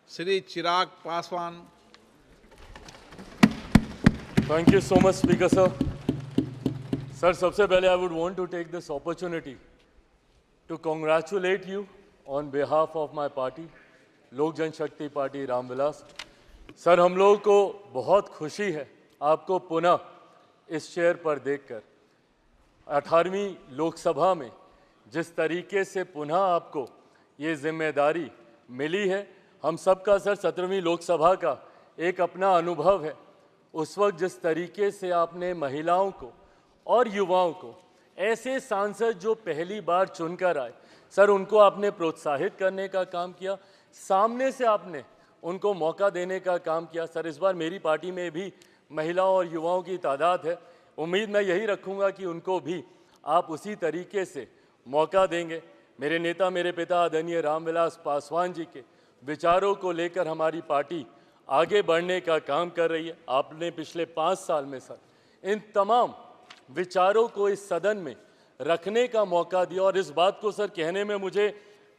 Shri Chirag Paswan. Thank you so much, Speaker sir. Sir, सबसे पहले I would want to take this opportunity to congratulate you on behalf of my party, लोक जनशक्ति party Ramvilas. Sir, हम लोगों को बहुत खुशी है आपको पुनः इस चेयर पर देखकर. 18वीं लोकसभा में जिस तरीके से पुनः आपको ये जिम्मेदारी मिली है, हम सबका सर 17वीं लोकसभा का एक अपना अनुभव है. उस वक्त जिस तरीके से आपने महिलाओं को और युवाओं को, ऐसे सांसद जो पहली बार चुनकर आए, सर उनको आपने प्रोत्साहित करने का काम किया, सामने से आपने उनको मौका देने का काम किया. सर, इस बार मेरी पार्टी में भी महिलाओं और युवाओं की तादाद है. उम्मीद मैं यही रखूंगा कि उनको भी आप उसी तरीके से मौका देंगे. मेरे नेता, मेरे पिता आदरणीय रामविलास पासवान जी के विचारों को लेकर हमारी पार्टी आगे बढ़ने का काम कर रही है. आपने पिछले 5 साल में सर इन तमाम विचारों को इस सदन में रखने का मौका दिया और इस बात को सर कहने में मुझे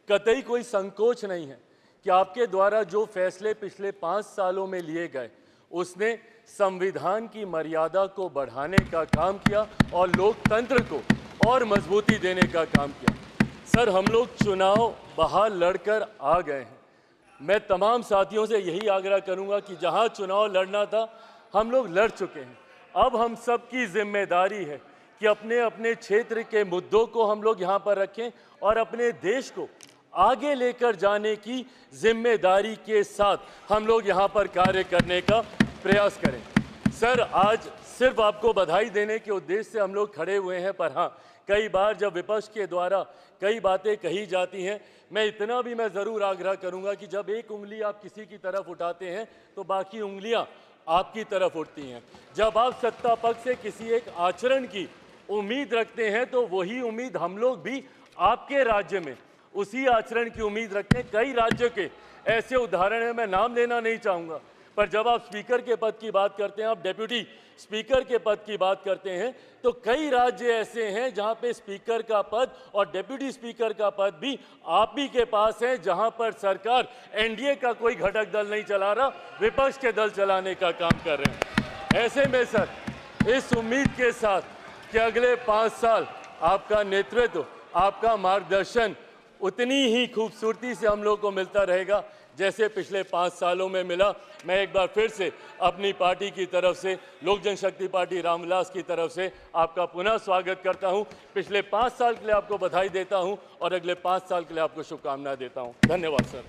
कतई कोई संकोच नहीं है कि आपके द्वारा जो फैसले पिछले 5 सालों में लिए गए, उसने संविधान की मर्यादा को बढ़ाने का काम किया और लोकतंत्र को और मजबूती देने का काम किया. सर, हम लोग चुनाव बाहर लड़कर आ गए हैं. मैं तमाम साथियों से यही आग्रह करूंगा कि जहां चुनाव लड़ना था हम लोग लड़ चुके हैं. अब हम सब की जिम्मेदारी है कि अपने अपने क्षेत्र के मुद्दों को हम लोग यहाँ पर रखें और अपने देश को आगे लेकर जाने की जिम्मेदारी के साथ हम लोग यहाँ पर कार्य करने का प्रयास करें. सर, आज सिर्फ आपको बधाई देने के उद्देश्य से हम लोग खड़े हुए हैं, पर हाँ, कई बार जब विपक्ष के द्वारा कई बातें कही जाती हैं, मैं इतना भी मैं ज़रूर आग्रह करूंगा कि जब एक उंगली आप किसी की तरफ उठाते हैं तो बाकी उंगलियां आपकी तरफ उठती हैं. जब आप सत्ता पक्ष से किसी एक आचरण की उम्मीद रखते हैं तो वही उम्मीद हम लोग भी आपके राज्य में उसी आचरण की उम्मीद रखते हैं. कई राज्यों के ऐसे उदाहरण हैं, मैं नाम लेना नहीं चाहूँगा, पर जब आप स्पीकर के पद की बात करते हैं, आप डेप्यूटी स्पीकर के पद की बात करते हैं, तो कई राज्य ऐसे हैं जहां पे स्पीकर का पद और डेप्यूटी स्पीकर का पद भी आप ही के पास है, जहां पर सरकार एनडीए का कोई घटक दल नहीं चला रहा, विपक्ष के दल चलाने का काम कर रहे हैं. ऐसे में सर, इस उम्मीद के साथ कि अगले 5 साल आपका नेतृत्व, आपका मार्गदर्शन उतनी ही खूबसूरती से हम लोग को मिलता रहेगा जैसे पिछले 5 सालों में मिला. मैं एक बार फिर से अपनी पार्टी की तरफ से, लोक जनशक्ति पार्टी रामविलास की तरफ से आपका पुनः स्वागत करता हूं. पिछले 5 साल के लिए आपको बधाई देता हूं और अगले 5 साल के लिए आपको शुभकामनाएं देता हूं. धन्यवाद सर.